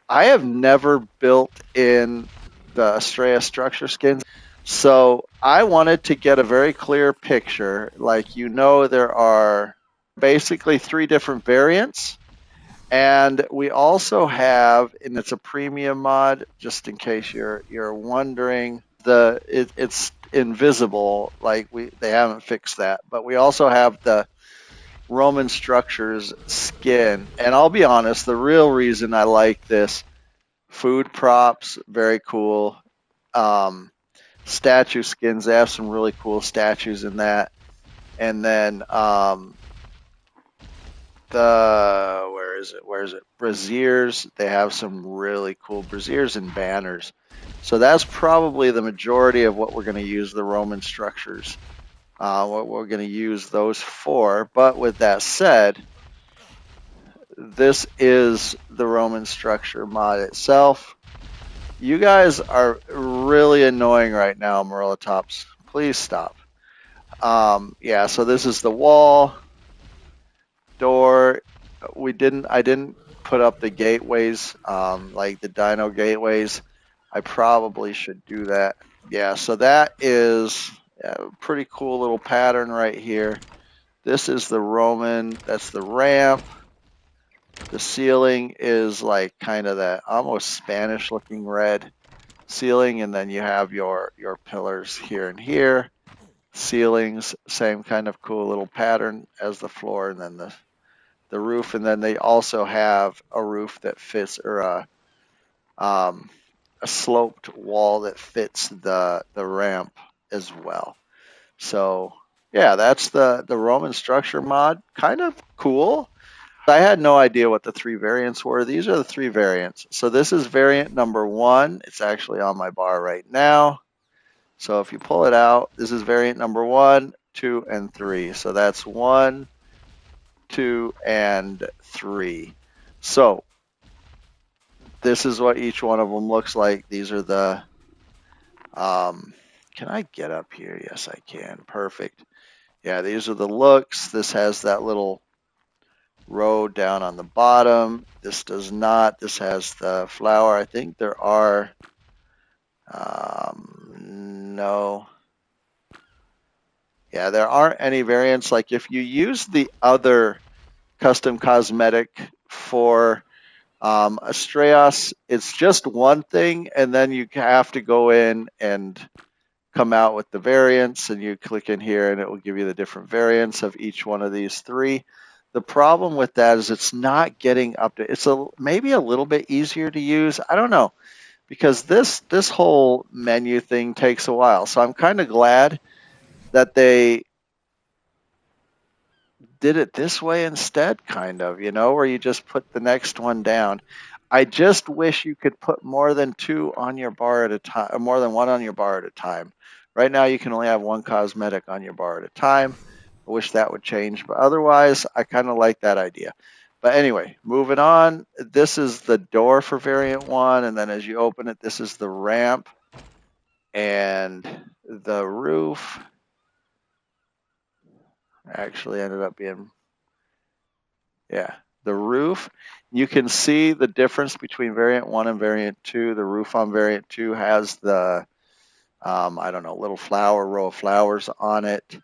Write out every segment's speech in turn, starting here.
I have never built in the Astraeos Structure Skins, so I wanted to get a very clear picture. Like, there are basically three different variants, and we also have, and it's a premium mod, just in case you're wondering. It's invisible, like they haven't fixed that, but we also have the Roman Structures skin. And I'll be honest, the real reason I like this: food props, very cool. Um, Statue skins, they have some really cool statues in that. And then where is it? Where is it? Braziers, they have some really cool braziers and banners. So that's probably the majority of what we're going to use the Roman structures, what we're going to use those for. But with that said, this is the Roman structure mod itself. You guys are really annoying right now, Marilla Tops. Please stop. Yeah, so this is the wall, door. I didn't put up the gateways, like the dino gateways. I probably should do that. Yeah, so that is a pretty cool little pattern right here. This is the Roman, that's the ramp. The ceiling is like kind of that almost Spanish looking red ceiling, and then you have your pillars here and here. Ceilings, same kind of cool little pattern as the floor, and then the roof, and then they also have a roof that fits, or a sloped wall that fits the ramp as well. So yeah, that's the Roman structure mod. Kind of cool. I had no idea what the three variants were. These are the three variants. So this is variant number 1. It's actually on my bar right now. So if you pull it out, this is variant number 1, 2, and 3. So that's 1, 2, and 3. So this is what each one of them looks like. These are the, can I get up here? Yes, I can. Perfect. Yeah, these are the looks. This has that little row down on the bottom. This does not. This has the flower. I think there are, no. Yeah, there aren't any variants. Like if you use the other custom cosmetic for Astraeos, it's just one thing, and then you have to go in and come out with the variants, and you click in here and it will give you the different variants of each one of these three. The problem with that is it's not getting up to, maybe a little bit easier to use. I don't know, because this whole menu thing takes a while. So I'm kind of glad that they did it this way instead, kind of, where you just put the next one down. I just wish you could put more than two on your bar at a time, or more than one on your bar at a time. Right now, you can only have one cosmetic on your bar at a time. I wish that would change, but otherwise, I kind of like that idea. But anyway, moving on. This is the door for variant 1, and then as you open it, this is the ramp and the roof. Actually ended up being, yeah, the roof. You can see the difference between variant 1 and variant 2. The roof on variant 2 has the, I don't know, little row of flowers on it.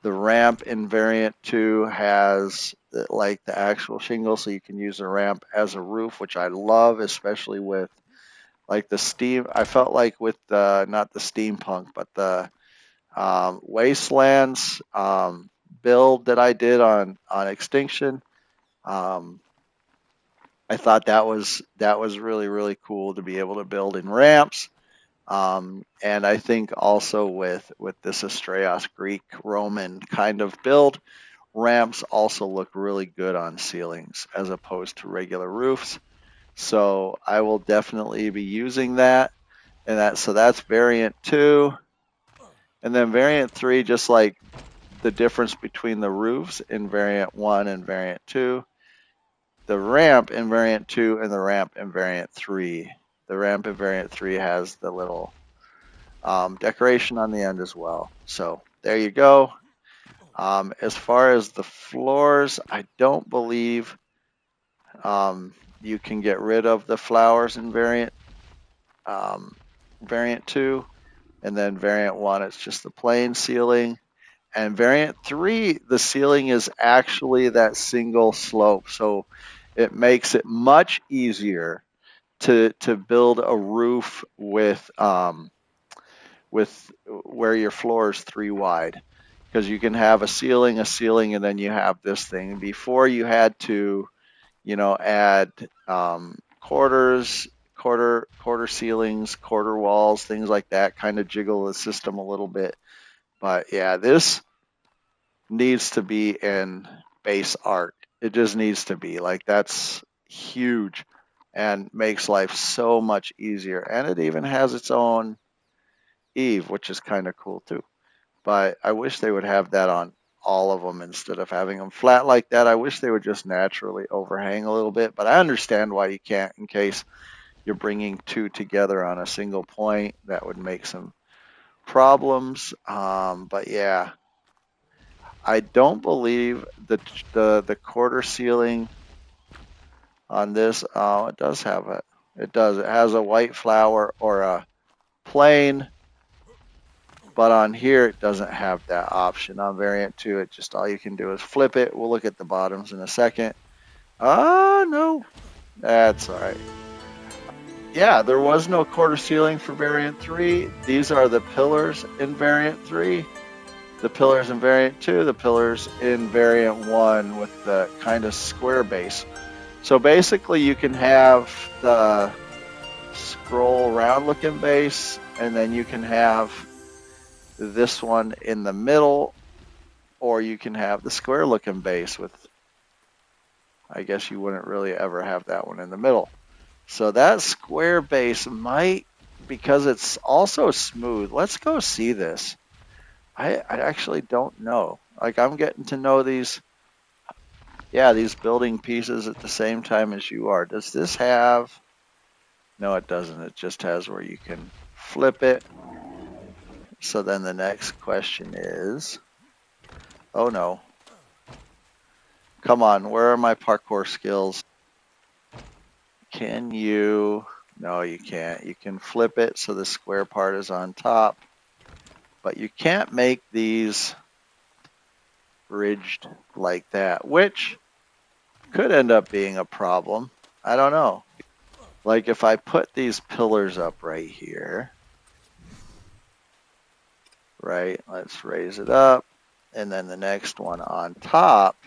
The ramp in variant 2 has like the actual shingle, so you can use the ramp as a roof, which I love, especially with like the steam. I felt like with the, not the steampunk, but the wastelands build that I did on Extinction. I thought that was really, really cool to be able to build in ramps. And I think also with this Astraeos Greek Roman kind of build, ramps also look really good on ceilings as opposed to regular roofs. So I will definitely be using that. And so that's variant 2. And then variant 3, just like the difference between the roofs in variant 1 and variant 2. The ramp in variant 2 and the ramp in variant 3. The ramp in variant 3 has the little decoration on the end as well. So there you go. As far as the floors, I don't believe You can get rid of the flowers in variant 2, and then variant 1, it's just the plain ceiling. And variant 3, the ceiling is actually that single slope, so it makes it much easier to build a roof with where your floor is 3 wide, because you can have a ceiling, and then you have this thing. Before, you had to, add quarter ceilings, quarter walls, things like that, kind of jiggle the system a little bit. But yeah, this needs to be in base art. It just needs to be. Like, that's huge and makes life so much easier. And it even has its own eave, which is kind of cool too. But I wish they would have that on all of them instead of having them flat like that. I wish they would just naturally overhang a little bit, but I understand why you can't, in case you're bringing 2 together on a single point. That would make some problems. But yeah, I don't believe the quarter ceiling on this. Oh, it does have it. It does. It has a white flower or a plain, but on here it doesn't have that option. On variant 2, it just, all you can do is flip it. We'll look at the bottoms in a second. No, that's all right. Yeah, there was no quarter ceiling for variant 3. These are the pillars in variant 3. The pillars in variant 2, the pillars in variant 1 with the kind of square base. So basically you can have the scroll round looking base, and then you can have this one in the middle, or you can have the square looking base with, I guess you wouldn't really ever have that one in the middle. So that square base might, because it's also smooth. Let's go see this. I actually don't know. Like, I'm getting to know these building pieces at the same time as you are. Does this have? No, it doesn't. It just has where you can flip it. So then the next question is, oh no. Come on, where are my parkour skills? Can you? No, you can't. You can flip it so the square part is on top, but you can't make these ridged like that, which could end up being a problem. I don't know. Like, if I put these pillars up right here, right, let's raise it up, and then the next one on top,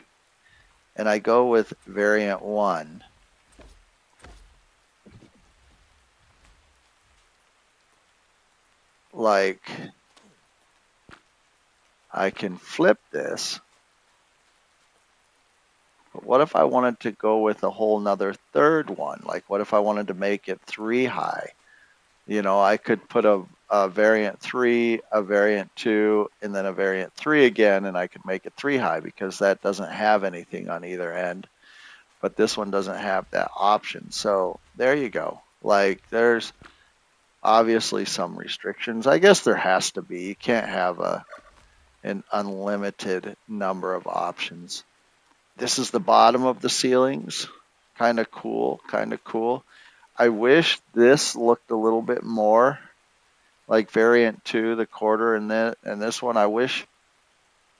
and I go with variant 1. Like, I can flip this, but what if I wanted to go with a whole nother third one? Like, what if I wanted to make it 3 high? I could put a variant 3, a variant 2, and then a variant 3 again, and I could make it 3 high, because that doesn't have anything on either end. But this one doesn't have that option. So there you go. Like, there's obviously some restrictions. I guess there has to be. You can't have an unlimited number of options. This is the bottom of the ceilings. Kind of cool, kind of cool. I wish this looked a little bit more like variant 2, the quarter, and this one. I wish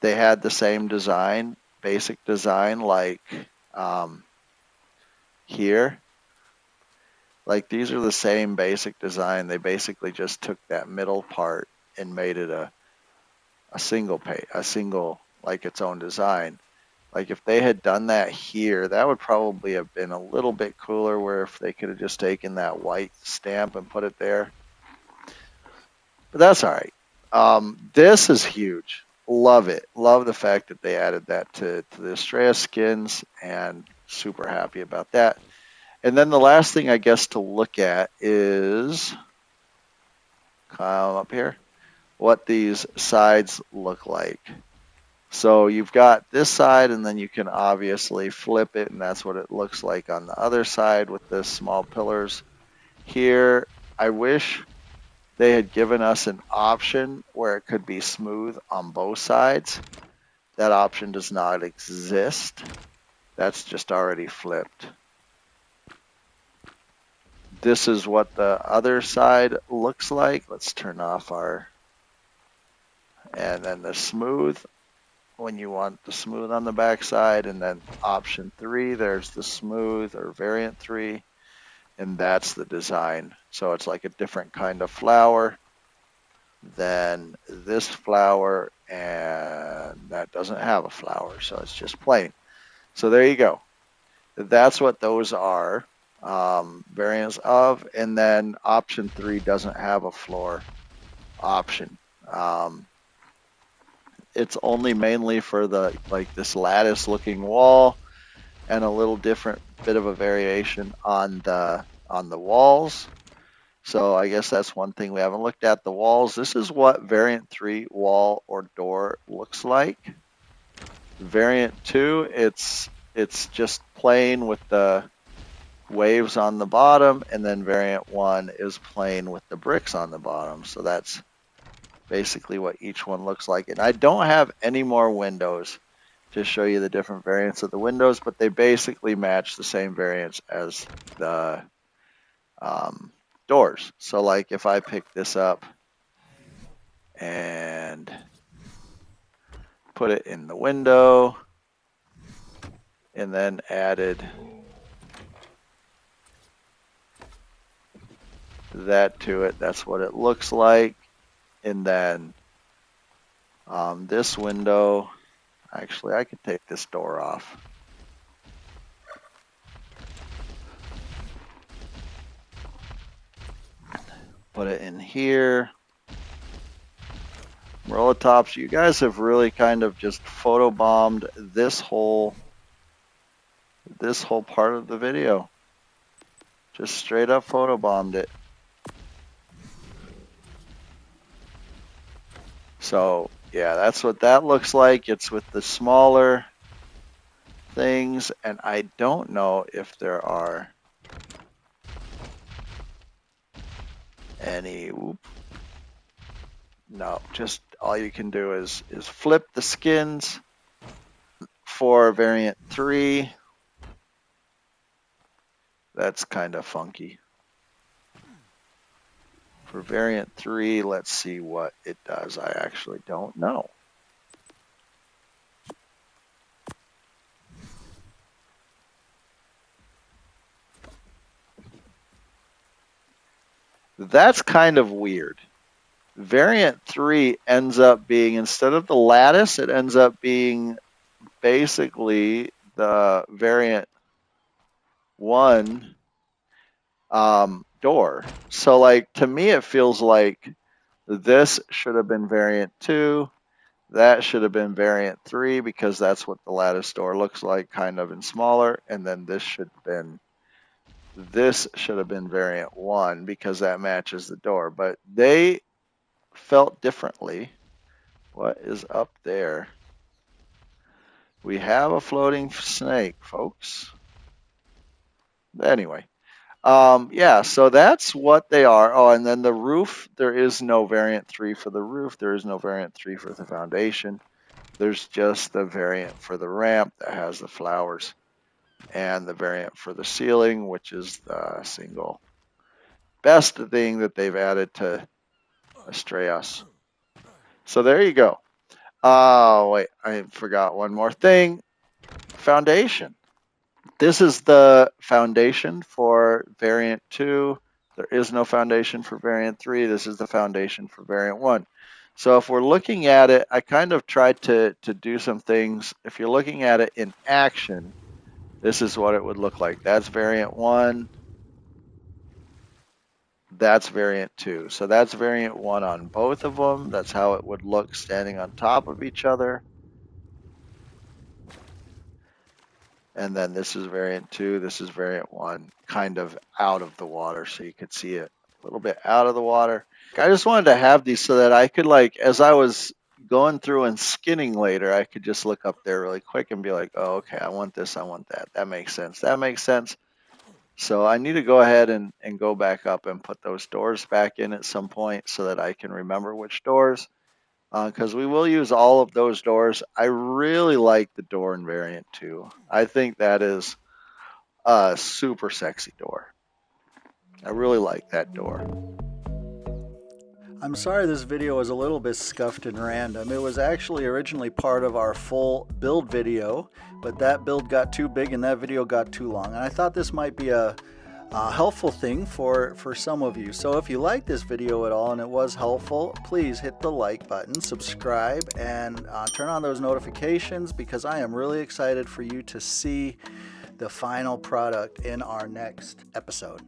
they had the same design, basic design, like here. Like, these are the same basic design. They basically just took that middle part and made it a single, like, its own design. Like, if they had done that here, that would probably have been a little bit cooler, where if they could have just taken that white stamp and put it there. But that's all right. This is huge. Love it. Love the fact that they added that to the Astraeos skins, and super happy about that. And then the last thing, I guess, to look at is, come up here, what these sides look like. So you've got this side, and then you can obviously flip it, and that's what it looks like on the other side with the small pillars here. I wish they had given us an option where it could be smooth on both sides. That option does not exist. That's just already flipped. This is what the other side looks like. Let's turn off our, and then the smooth, when you want the smooth on the back side, and then option 3, there's the smooth or variant 3, and that's the design. So it's like a different kind of flower than this flower, and that doesn't have a flower, so it's just plain. So there you go. That's what those are, variants of, and then option 3 doesn't have a floor option. It's only mainly for the, like, this lattice looking wall, and a little different bit of a variation on the walls. So I guess that's one thing we haven't looked at, the walls. This is what variant 3 wall or door looks like. Variant 2, it's just plain with the waves on the bottom, and then variant 1 is plain with the bricks on the bottom. So that's basically what each one looks like. And I don't have any more windows to show you the different variants of the windows, but they basically match the same variants as the doors. So like if I pick this up and put it in the window and then added that to it, that's what it looks like. And then this window, actually I could take this door off. Put it in here. Rollatops, you guys have really kind of just photobombed this whole part of the video. Just straight up photobombed it. So yeah, that's what that looks like. It's with the smaller things, and I don't know if there are any. No, just all you can do is flip the skins for variant 3. That's kind of funky. For variant 3, let's see what it does. I actually don't know. That's kind of weird. Variant 3 ends up being, instead of the lattice, it ends up being basically the variant 1 door. So like, to me it feels like this should have been variant 2, that should have been variant 3, because that's what the lattice door looks like, kind of in smaller, and then this should have been variant 1, because that matches the door. But they felt differently. What is up there? We have a floating snake, folks. Anyway, yeah, so that's what they are. Oh, and then the roof, there is no variant 3 for the roof. There is no variant 3 for the foundation. There's just the variant for the ramp that has the flowers, and the variant for the ceiling, which is the single best thing that they've added to Astraeos. So there you go. Oh, wait, I forgot one more thing. Foundation. This is the foundation for variant 2. There is no foundation for variant 3. This is the foundation for variant 1. So if we're looking at it, I kind of tried to do some things. If you're looking at it in action, this is what it would look like. That's variant 1. That's variant 2. So that's variant 1 on both of them. That's how it would look standing on top of each other. And then this is variant 2, this is variant 1, kind of out of the water, so you could see it a little bit out of the water. I just wanted to have these so that I could, like, as I was going through and skinning later, I could just look up there really quick and be like, oh, okay, I want this, I want that. That makes sense. That makes sense. So I need to go ahead and go back up and put those doors back in at some point so that I can remember which doors. Because we will use all of those doors. I really like the door in variant 2. I think that is a super sexy door. I really like that door. I'm sorry this video was a little bit scuffed and random. It was actually originally part of our full build video, but that build got too big and that video got too long. And I thought this might be a helpful thing for some of you. So if you like this video at all and it was helpful, please hit the like button, subscribe, and turn on those notifications, because I am really excited for you to see the final product in our next episode.